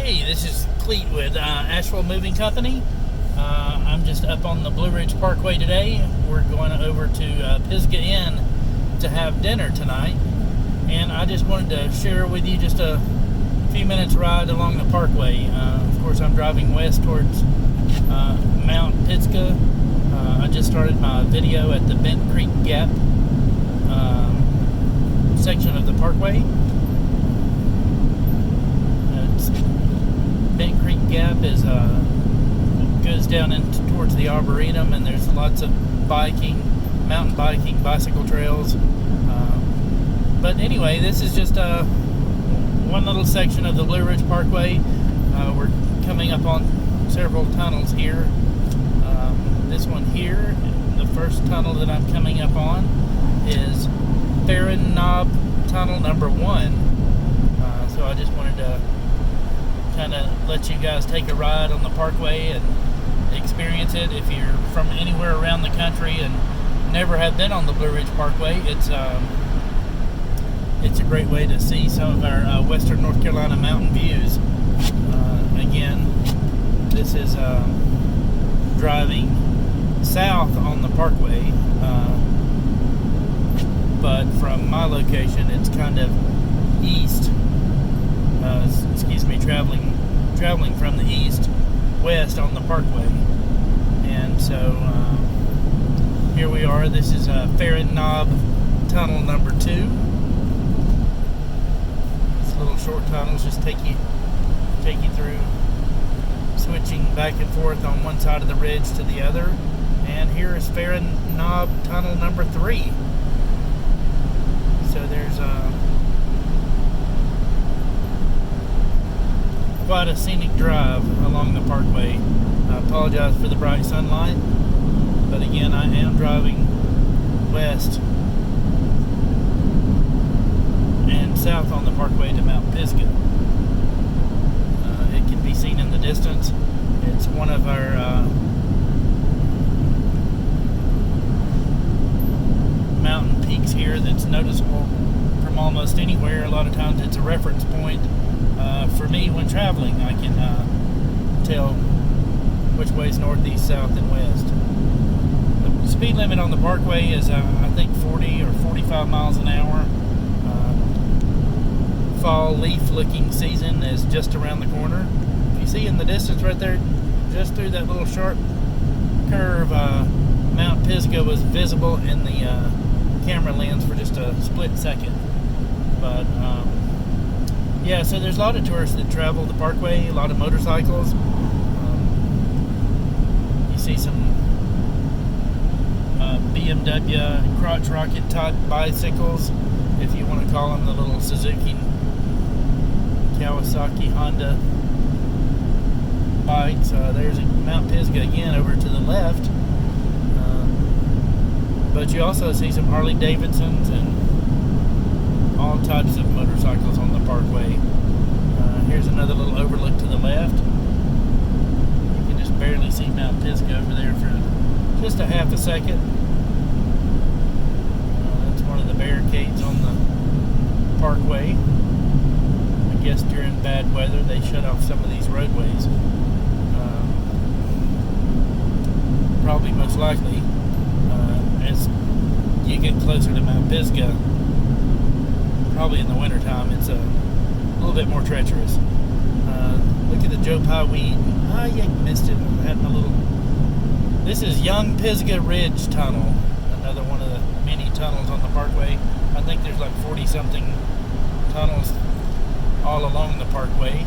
Hey, this is Clyde with Asheville Moving Company. I'm just up on the Blue Ridge Parkway today. We're going over to Pisgah Inn to have dinner tonight. And I just wanted to share with you just a few minutes ride along the parkway. Of course, I'm driving west towards Mount Pisgah. I just started my video at the Bent Creek Gap section of the parkway. Bent Creek Gap is goes down towards the Arboretum, and there's lots of biking, mountain biking, bicycle trails. But anyway, this is just one little section of the Blue Ridge Parkway. We're coming up on several tunnels here. This one here, the first tunnel that I'm coming up on, is Farron Knob Tunnel number 1. So I just wanted to kind of let you guys take a ride on the parkway and experience it. If you're from anywhere around the country and never have been on the Blue Ridge Parkway, it's a great way to see some of our western North Carolina mountain views. Again, this is driving south on the parkway, but from my location it's kind of east. Traveling from the east west on the parkway. And so here we are. This is Farron Knob Tunnel number 2. These little short tunnels just take you through, switching back and forth on one side of the ridge to the other. And here is Farron Knob Tunnel number 3. So there's quite a scenic drive along the parkway. I apologize for the bright sunlight, but again, I am driving west and south on the parkway to Mount Pisgah. It can be seen in the distance. It's one of our mountain peaks here that's noticeable from almost anywhere. A lot of times it's a reference point. For me, when traveling, I can tell which way is north, east, south, and west. The speed limit on the parkway is, I think, 40 or 45 miles an hour. Fall leaf-looking season is just around the corner. If you see in the distance right there, just through that little sharp curve, Mount Pisgah was visible in the camera lens for just a split second. But yeah, so there's a lot of tourists that travel the parkway, a lot of motorcycles. You see some BMW crotch rocket type bicycles, if you want to call them, the little Suzuki, Kawasaki, Honda bikes. There's Mount Pisgah again over to the left. But you also see some Harley Davidsons and all types of motorcycles on the parkway. Here's another little overlook to the left. You can just barely see Mount Pisgah over there for just a half a second. That's one of the barricades on the parkway. I guess during bad weather they shut off some of these roadways. Probably most likely as you get closer to Mount Pisgah, probably in the wintertime, it's a little bit more treacherous. Look at the Joe Pye weed. Ah, you missed it. I had my little... This is Young Pisgah Ridge Tunnel, another one of the many tunnels on the parkway. I think there's like 40-something tunnels all along the parkway.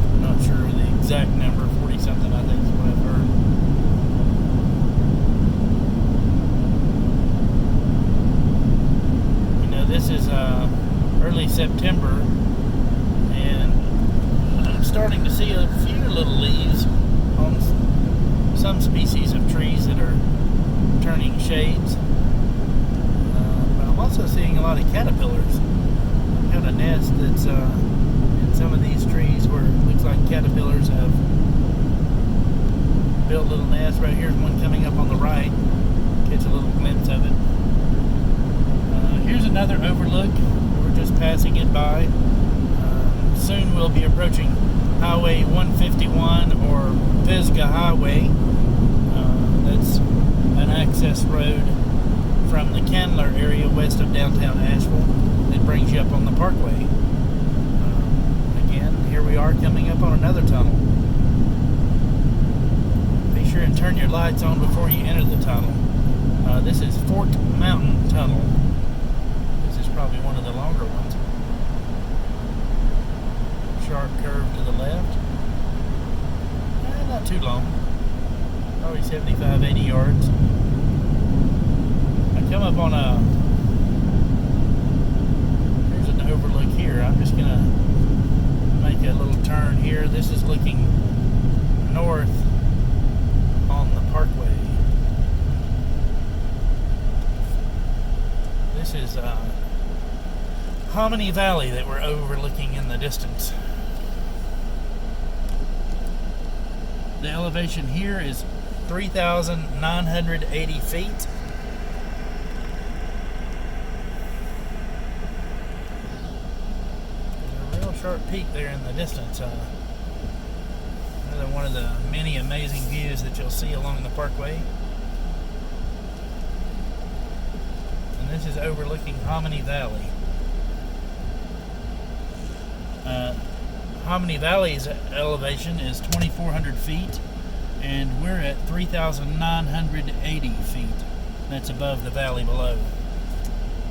I'm not sure the exact number, 40-something I think is what I've heard. This is early September, and I'm starting to see a few little leaves on some species of trees that are turning shades. But I'm also seeing a lot of caterpillars. I've got a nest that's in some of these trees where it looks like caterpillars have built little nests. Right here's one coming up on the right. Catch a little glimpse of it. Here's another overlook. We're just passing it by. soon we'll be approaching Highway 151 or Pisgah Highway. That's an access road from the Candler area west of downtown Asheville that brings you up on the Parkway. Again, here we are coming up on another tunnel. Be sure and turn your lights on before you enter the tunnel. This is Fort Mountain Tunnel. This is probably one of the longer ones. Sharp curve to the left. Not too long. Probably 75, 80 yards. I come up on there's an overlook here. I'm just going to make a little turn here. This is looking north on the Parkway. This is Harmonie Valley that we're overlooking in the distance. The elevation here is 3,980 feet. There's a real sharp peak there in the distance. Another one of the many amazing views that you'll see along the Parkway. And this is overlooking Harmonie Valley. Harmonie Valley's elevation is 2,400 feet, and we're at 3,980 feet. That's above the valley below.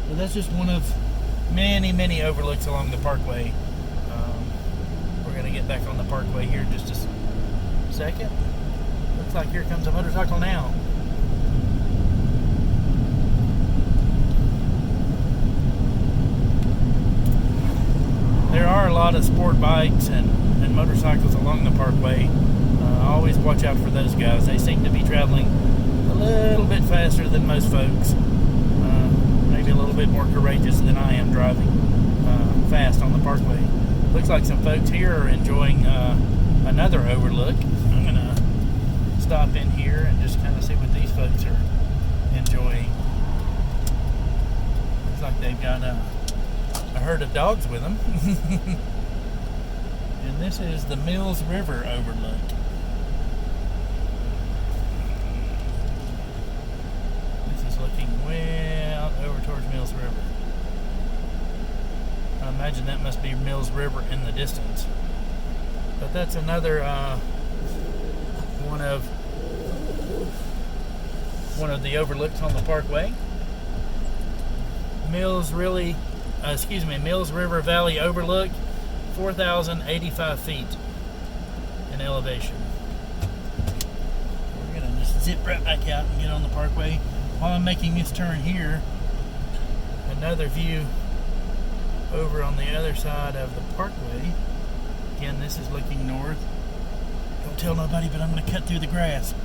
So that's just one of many, many overlooks along the Parkway. We're going to get back on the Parkway here in just a second. Looks like here comes a motorcycle now. There are a lot of sport bikes and motorcycles along the Parkway. Always watch out for those guys. They seem to be traveling a little bit faster than most folks. Maybe a little bit more courageous than I am driving fast on the Parkway. Looks like some folks here are enjoying another overlook. I'm going to stop in here and just kind of see what these folks are enjoying. Looks like they've got a herd of dogs with them. And this is the Mills River overlook. This is looking way out over towards Mills River. I imagine that must be Mills River in the distance. But that's another one of the overlooks on the Parkway. Mills River Valley overlook, 4,085 feet in elevation. We're going to just zip right back out and get on the Parkway. While I'm making this turn here, another view over on the other side of the Parkway. Again, this is looking north. Don't tell nobody, but I'm going to cut through the grass.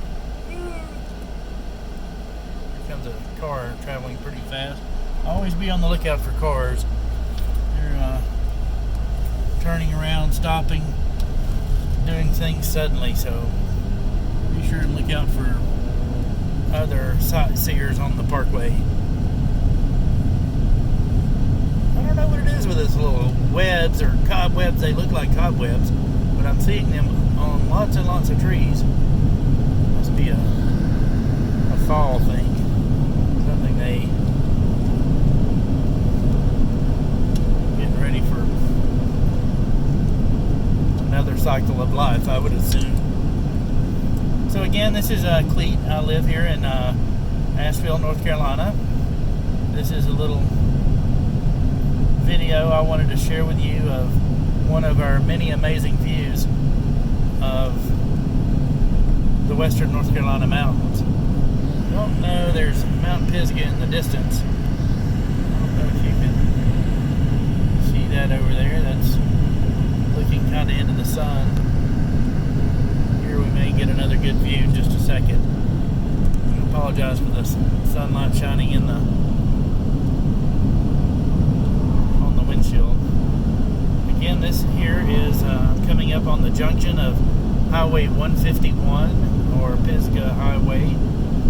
Here comes a car traveling pretty fast. Always be on the lookout for cars. They're turning around, stopping, doing things suddenly, so be sure and look out for other sightseers on the Parkway. I don't know what it is with those little webs or cobwebs. They look like cobwebs, but I'm seeing them on lots and lots of trees. Must be a fall thing. Something they ready for another cycle of life, I would assume. So again, this is Clyde. I live here in Asheville, North Carolina. This is a little video I wanted to share with you of one of our many amazing views of the western North Carolina mountains. Oh no, there's Mount Pisgah in the distance. I don't know if you can see that over there. That's looking kind of into the sun. Here we may get another good view in just a second. I apologize for the sunlight shining in on the windshield. Again, this here is coming up on the junction of Highway 151 or Pisgah Highway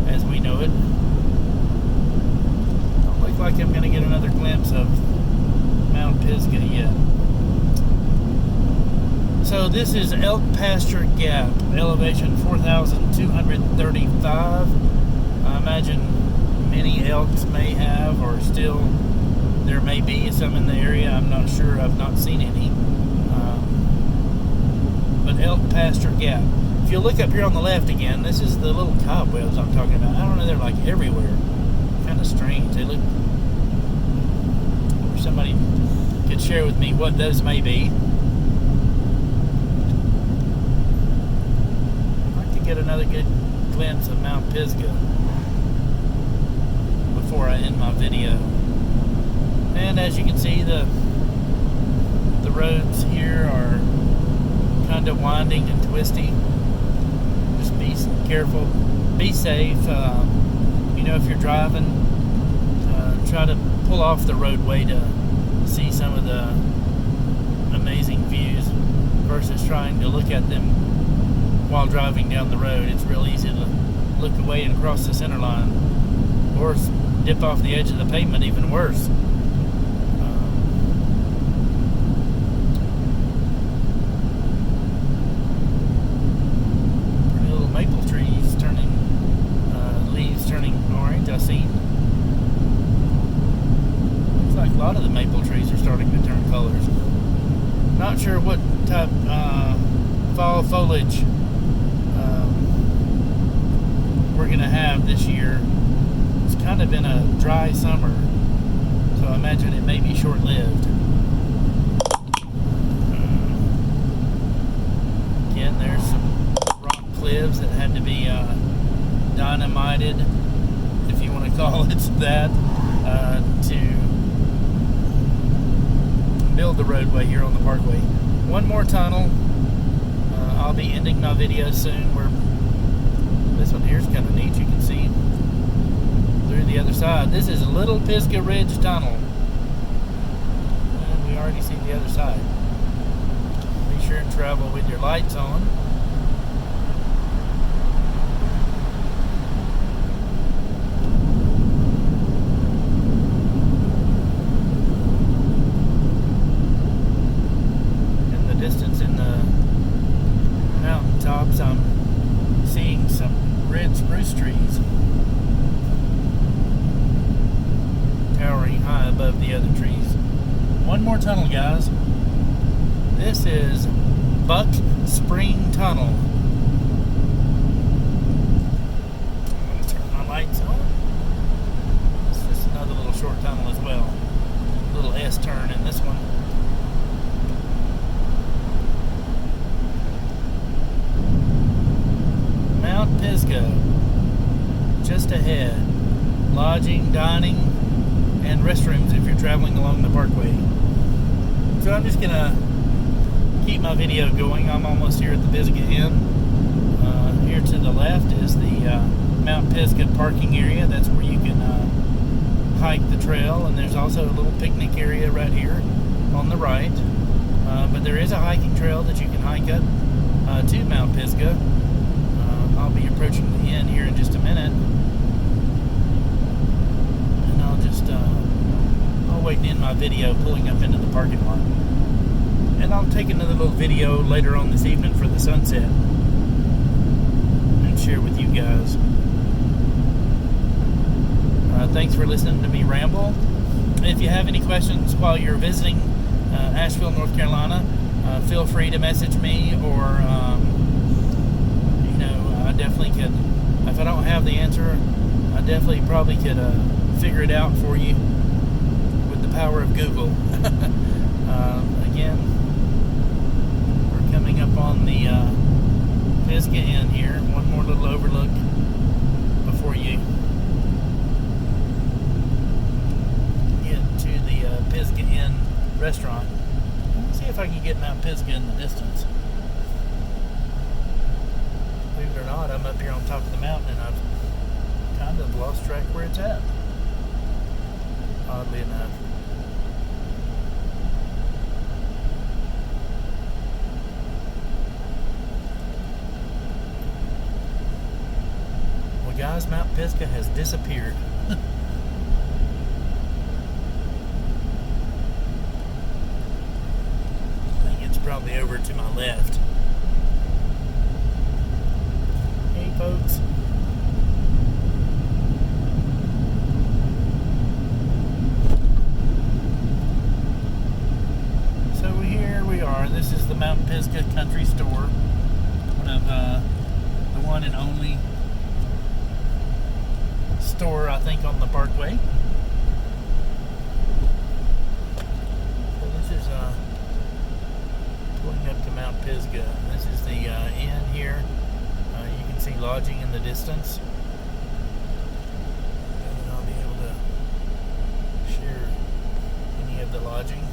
as we know it. Don't look like I'm going to get another glimpse of Mount Pisgah yet. So this is Elk Pasture Gap, elevation 4,235. I imagine many elks may have, or still there may be some in the area. I'm not sure. I've not seen any. But Elk Pasture Gap. If you look up here on the left again, this is the little cobwebs I'm talking about. I don't know, they're like everywhere. Kind of strange. They look... If somebody could share with me what those may be. I'd like to get another good glimpse of Mount Pisgah before I end my video. And as you can see, the roads here are kind of winding and twisty. Just be careful, be safe. You know, if you're driving, try to pull off the roadway to see some of the amazing views versus trying to look at them while driving down the road. It's real easy to look away and cross the center line, or dip off the edge of the pavement, even worse. Pretty little maple trees turning, leaves turning orange, I see. Looks like a lot of the maple trees are starting to turn colors. Not sure what type fall foliage we're going to have this year. It's kind of been a dry summer, so I imagine it may be short-lived. Again, there's some rock cliffs that had to be dynamited, if you want to call it that, to build the roadway here on the parkway. One more tunnel. I'll be ending my video soon. This one here is kind of neat. You can see through the other side. This is Little Pisgah Ridge Tunnel. And we already see the other side. Be sure and travel with your lights on. In the distance, in the mountaintops, I'm seeing some red spruce trees towering high above the other trees. One more tunnel, guys. This is Buck Spring Tunnel. I'm going to turn my lights on. It's just another little short tunnel as well. A little S-turn in this one. Mount Pisgah, just ahead. Lodging, dining, and restrooms if you're traveling along the parkway. So I'm just gonna keep my video going. I'm almost here at the Pisgah Inn. Here to the left is the Mount Pisgah parking area. That's where you can hike the trail, and there's also a little picnic area right here on the right. But there is a hiking trail that you can hike up to Mount Pisgah. I'll be approaching the inn here in just a minute, and I'll wait to end my video pulling up into the parking lot, and I'll take another little video later on this evening for the sunset and share with you guys. Thanks for listening to me ramble. If you have any questions while you're visiting Asheville, North Carolina, feel free to message me, or I definitely could, if I don't have the answer, I definitely probably could figure it out for you with the power of Google. Again, we're coming up on the Pisgah Inn here. One more little overlook before you get to the Pisgah Inn Restaurant. Let's see if I can get Mount Pisgah in the distance. Believe it or not, I'm up here on top of the mountain, and I've kind of lost track where it's at, oddly enough. Well, guys, Mount Pisgah has disappeared. I think it's probably probably over to my left. Hey folks. So here we are. This is the Mount Pisgah Country Store. One of the one and only store, I think, on the Parkway. So this is going up to Mount Pisgah. This is the inn here. You can see lodging in the distance. And I'll be able to share any of the lodging.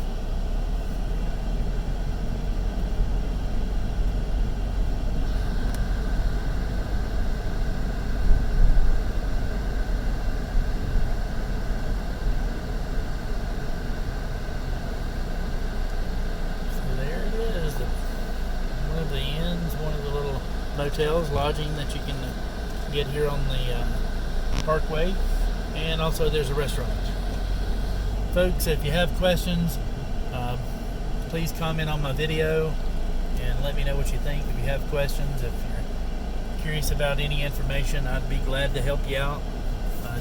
Motels, lodging that you can get here on the Parkway, and also there's a restaurant. Folks, if you have questions, please comment on my video and let me know what you think. If you have questions, if you're curious about any information, I'd be glad to help you out.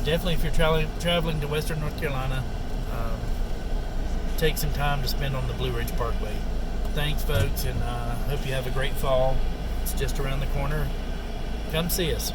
Definitely, if you're traveling to Western North Carolina, take some time to spend on the Blue Ridge Parkway. Thanks, folks, and hope you have a great fall. It's just around the corner. Come see us.